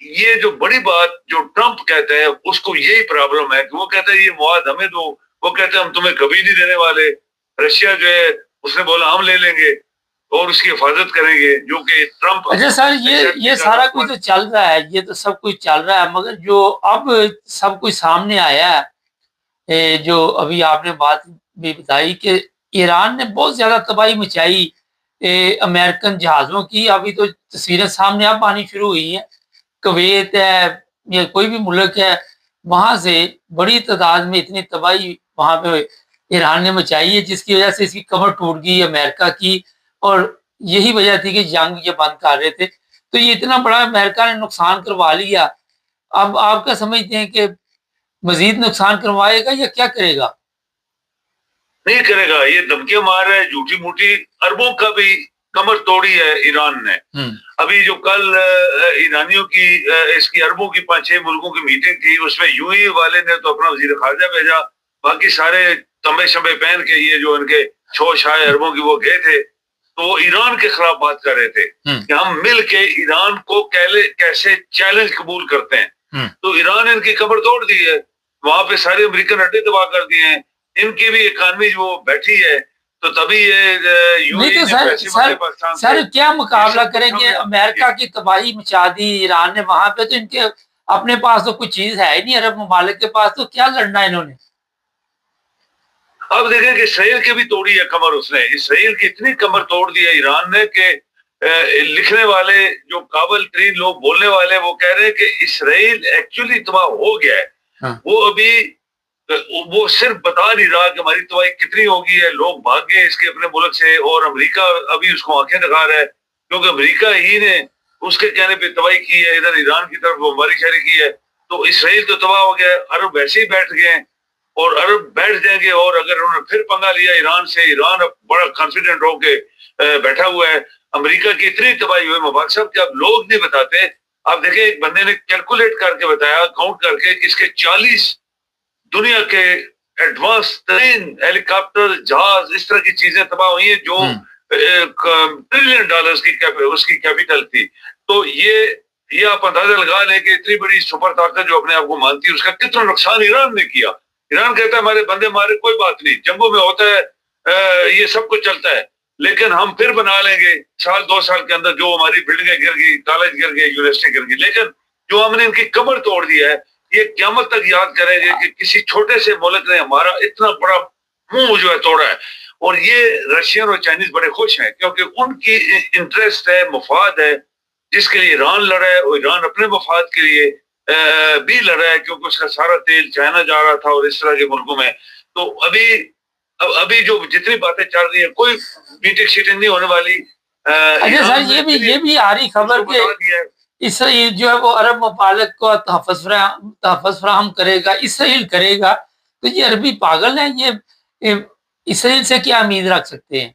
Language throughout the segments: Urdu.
یہ جو بڑی بات جو ٹرمپ کہتا ہے اس کو یہی پرابلم ہے کہ وہ کہتا ہے یہ مواد ہمیں دو، وہ کہتے ہیں ہم تمہیں کبھی نہیں دینے والے. رشیا جو ہے اس نے بولا ہم لے لیں گے اور اس کی حفاظت کریں گے، جو کہ ٹرمپ. اچھا سر، یہ سارا کچھ تو چل رہا ہے، یہ تو سب کچھ چل رہا ہے، مگر جو اب سب کچھ سامنے آیا ہے، جو ابھی آپ نے بات بھی بتائی کہ ایران نے بہت زیادہ تباہی مچائی امریکن جہازوں کی. ابھی تو تصویریں سامنے اب آنی شروع ہوئی ہیں. کویت ہے یا کوئی بھی ملک ہے، وہاں سے بڑی تعداد میں اتنی تباہی وہاں پہ ایران نے مچائی ہے، جس کی وجہ سے اس کی کمر ٹوٹ گئی امریکہ کی. اور یہی وجہ تھی کہ جنگ یہ بند کر رہے تھے. تو یہ اتنا بڑا امریکہ نے نقصان کروا لیا. اب آپ کیا سمجھتے ہیں کہ مزید نقصان کروائے گا یا کیا کرے گا؟ نہیں کرے گا، یہ دھمکیاں مار رہا ہے جھوٹی موٹی، اربوں کا بھی کمر توڑی ہے ایران نے. ابھی جو کل ایرانیوں کی اس کی اربوں کی 5-6 ملکوں کی میٹنگ تھی، اس میں یو اے والے نے تو اپنا وزیر خارجہ بھیجا، باقی سارے تمبے شمبے پہن کے یہ جو ان کے چھو شائے اربوں کی وہ گئے تھے، تو وہ ایران کے خلاف بات کر رہے تھے کہ ہم مل کے ایران کو کیسے چیلنج قبول کرتے ہیں. تو ایران نے ان کی کمر توڑ دی ہے، وہاں پہ سارے امریکن اڈے تباہ کر دیے ہیں، ان کی بھی اکانومی جو بیٹھی ہے. تو تبھی یہ سر کیا مقابلہ کریں گے؟ امریکہ کی تباہی مچا دی ایران نے وہاں پہ، تو ان کے اپنے پاس تو کچھ چیز ہے ہی نہیں عرب ممالک کے پاس، تو کیا لڑنا انہوں نے؟ اب دیکھیں کہ اسرائیل کی بھی توڑی ہے کمر اس نے. اسرائیل کی اتنی کمر توڑ دی ہے ایران نے کہ لکھنے والے جو قابل ترین لوگ بولنے والے وہ کہہ رہے ہیں کہ اسرائیل ایکچولی تباہ ہو گیا ہے. وہ ابھی وہ صرف بتا نہیں رہا کہ ہماری تباہی کتنی ہوگی ہے، لوگ بھاگ گئے اس کے اپنے ملک سے، اور امریکہ ابھی اس کو آنکھیں دکھا رہا ہے کیونکہ امریکہ ہی نے اس کے کہنے پہ تباہی کی ہے، ادھر ایران کی طرف بمباری شاری کی ہے. تو اسرائیل تو تباہ ہو گیا ہے، عرب ویسے ہی بیٹھ گئے ہیں اور عرب بیٹھ جائیں گے. اور اگر انہوں نے پھر پنگا لیا ایران سے، ایران اب بڑا کانفیڈنٹ ہو کے بیٹھا ہوا ہے. امریکہ کی اتنی تباہی ہوئی مبارک صاحب کہ اب لوگ نہیں بتاتے. آپ دیکھیں ایک بندے نے کیلکولیٹ کر کے بتایا، کاؤنٹ کر کے، اس کے 40 دنیا کے ایڈوانس ترین ہیلی کاپٹر جہاز اس طرح کی چیزیں تباہ ہوئی ہیں جو ٹریلین ڈالرز کی اس کی کیپٹل تھی. تو یہ آپ اندازہ لگا لیں کہ اتنی بڑی سپر طاقت جو اپنے آپ کو مانتی ہے، اس کا کتنا نقصان ایران نے کیا. ایران کہتا ہے ہمارے بندے مارے کوئی بات نہیں، جنگوں میں ہوتا ہے، یہ سب کچھ چلتا ہے، لیکن ہم پھر بنا لیں گے 1-2 سال کے اندر جو ہماری بلڈنگیں گر گئی، کالج گر گئے، یونیورسٹی گر گئی. لیکن جو ہم نے ان کی کمر توڑ دیا ہے، یہ قیامت تک یاد کریں گے کہ کسی چھوٹے سے ملک نے ہمارا اتنا بڑا منہ جو ہے توڑا ہے. اور یہ رشین اور چائنیز بڑے خوش ہیں کیونکہ ان کی انٹرسٹ ہے، مفاد ہے، جس کے لیے ایران لڑا ہے، اور ایران اپنے مفاد کے لیے بھی لڑا ہے کیونکہ اس کا سارا تیل چائنا جا رہا تھا اور اس طرح کے ملکوں میں. تو ابھی جو جتنی باتیں چل رہی ہیں کوئی میٹنگ شیٹنگ نہیں ہونے والی. اچھا سر، یہ بھی آ رہی خبر کہ اسرائیل جو ہے وہ عرب ممالک کو تحفظ فراہم کرے گا، اسرائیل کرے گا. تو یہ عربی پاگل ہیں، یہ اسرائیل سے کیا امید رکھ سکتے ہیں؟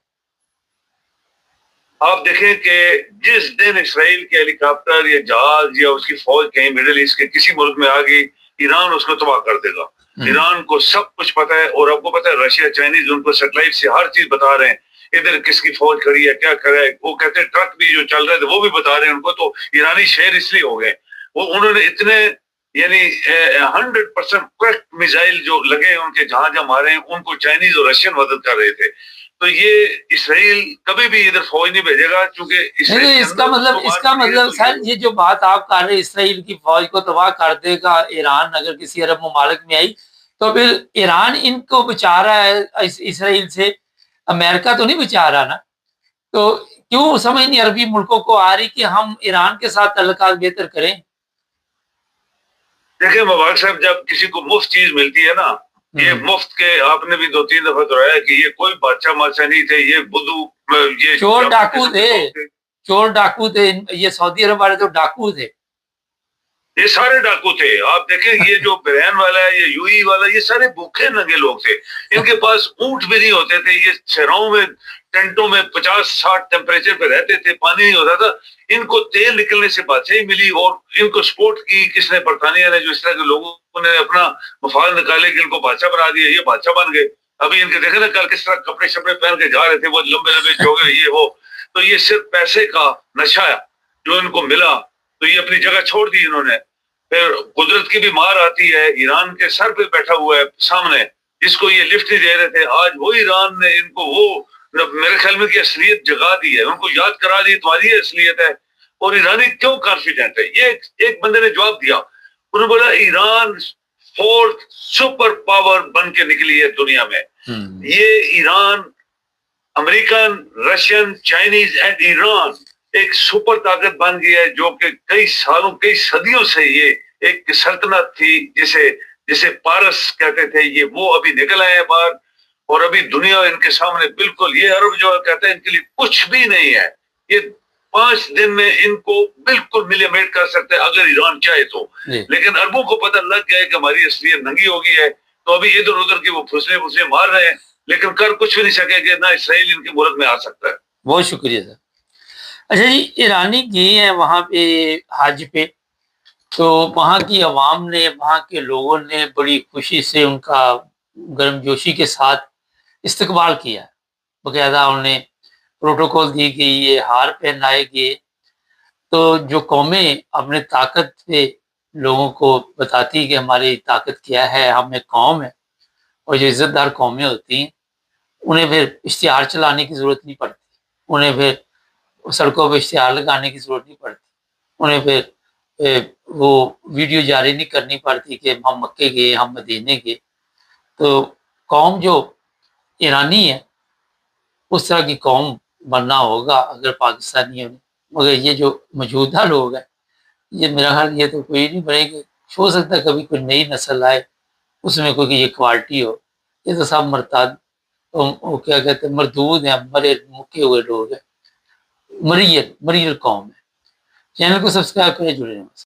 آپ دیکھیں کہ جس دن اسرائیل کے ہیلی کاپٹر یا جہاز یا اس کی فوج کہیں مڈل ایسٹ کے کسی ملک میں آ گئی، ایران اس کو تباہ کر دے گا. ایران کو سب کچھ پتا ہے، اور آپ کو پتا ہے رشیا چائنیز ان کو سیٹلائٹ سے ہر چیز بتا رہے ہیں، ادھر کس کی فوج کھڑی ہے، کیا کرے. وہ کہتے ہیں ٹرک بھی جو چل رہے تھے وہ بھی بتا رہے ہیں ان کو. تو ایرانی شہر اس لیے ہو گئے، وہ انہوں نے اتنے یعنی 100% کریکٹ میزائل جو لگے ان کے جہاں جہاں مارے ہیں، ان کو چائنیز اور رشین مدد کر رہے تھے. تو یہ اسرائیل کبھی بھی ادھر فوج نہیں بھیجے گا کیونکہ اس کا مطلب سر یہ جو بات آپ کر رہے اسرائیل کی فوج کو تباہ کر دے گا ایران اگر کسی عرب ممالک میں آئی، تو پھر ایران ان کو بچا رہا ہے اسرائیل سے، امریکہ تو نہیں بچا رہا نا. تو کیوں سمجھ نہیں عربی ملکوں کو آ رہی کہ ہم ایران کے ساتھ تعلقات بہتر کریں؟ دیکھیں مبارک صاحب، جب کسی کو مفت چیز ملتی ہے نا، یہ مفت کے آپ نے بھی 2-3 دفعہ دہرایا کہ یہ کوئی بادشاہ مادشاہ نہیں تھے، یہ بدو، یہ چور ڈاکو تھے. یہ سعودی عرب والے تو ڈاکو تھے، یہ سارے ڈاکو تھے. آپ دیکھیں یہ جو بحرین والا ہے، یہ یو ای والا، یہ سارے بھوکے ننگے لوگ تھے. ان کے پاس اونٹ بھی نہیں ہوتے تھے، یہ صحراؤں میں ٹینٹوں میں 50-60 ٹیمپریچر پہ رہتے تھے، پانی نہیں ہوتا تھا. ان کو تیل نکلنے سے بادشاہی ملی، اور ان کو سپورٹ کی کس نے؟ برطانیہ نے، جو اس طرح کے لوگوں نے اپنا مفاد نکالے کہ ان کو بادشاہ بنا دیا، یہ بادشاہ بن گئے. ابھی ان کے دیکھیں نا کل کس طرح کپڑے شپڑے پہن کے جا رہے تھے، وہ لمبے لمبے چوگے یہ وہ. تو یہ صرف پیسے کا نشہ ہے جو ان کو ملا. تو یہ اپنی جگہ چھوڑ دی انہوں نے. پھر قدرت کی بھی مار آتی ہے, ایران کے سر پہ بیٹھا ہوا ہے سامنے, جس کو یہ لفٹ نہیں دے رہے تھے, آج وہ ایران نے ان کو وہ میرے خیال میں کی اصلیت جگا دی ہے, ان کو یاد کرا دی تمہاری یہ اصلیت ہے. اور ایرانی کیوں کانفیڈنٹ ہے, یہ ایک بندے نے جواب دیا, انہوں نے بولا ایران 4th سپر پاور بن کے نکلی ہے دنیا میں. یہ Iran, American, Russian, Chinese and Iran ایک سپر طاقت بن گئی ہے, جو کہ کئی سالوں کئی صدیوں سے یہ ایک سلطنت تھی جسے پارس کہتے تھے, یہ وہ ابھی نکل آئے ہیں باہر. اور ابھی دنیا ان کے سامنے بالکل, یہ عرب جو کہتے ہیں ان کے لیے کچھ بھی نہیں ہے, یہ 5 دن میں ان کو بالکل ملیمیٹ کر سکتے ہیں اگر ایران چاہے تو. لیکن عربوں کو پتہ لگ گیا ہے کہ ہماری اصلیت ننگی ہو گئی ہے, تو ابھی ادھر ادھر کے وہ پھسلے مار رہے ہیں, لیکن کر کچھ بھی نہیں سکے کہ نہ اسرائیل ان کے ملک میں آ سکتا ہے. بہت شکریہ سر. اچھا جی, ایرانی گئے ہیں وہاں پہ حج پہ, تو وہاں کی عوام نے, وہاں کے لوگوں نے بڑی خوشی سے ان کا گرم جوشی کے ساتھ استقبال کیا. باقاعدہ انہیں پروٹوکول دی گئی, یہ ہار پہنائے گئے. تو جو قومیں اپنے طاقت پہ لوگوں کو بتاتی کہ ہماری طاقت کیا ہے, ہم ایک قوم ہے, اور جو عزت دار قومیں ہوتی ہیں انہیں پھر اشتہار چلانے کی ضرورت نہیں پڑتی, انہیں پھر سڑکوں پہ اشتہار لگانے کی ضرورت نہیں پڑتی, انہیں پھر وہ ویڈیو جاری نہیں کرنی پڑتی کہ ہم مکے گئے, ہم مدینے گئے. تو قوم جو ایرانی ہے اس طرح کی قوم بننا ہوگا اگر پاکستانیوں نے. مگر یہ جو موجودہ لوگ ہیں, یہ میرا خیال یہ تو کوئی نہیں بنے گا. ہو سکتا ہے کبھی کوئی نئی نسل آئے اس میں کوئی یہ کوالٹی ہو. یہ تو سب مرتاد, وہ کیا کہتے ہیں, مردود ہیں, مرے مکے ہوئے لوگ ہیں, مریل قوم ہے. چینل کو سبسکرائب کریں, جڑے رہیں.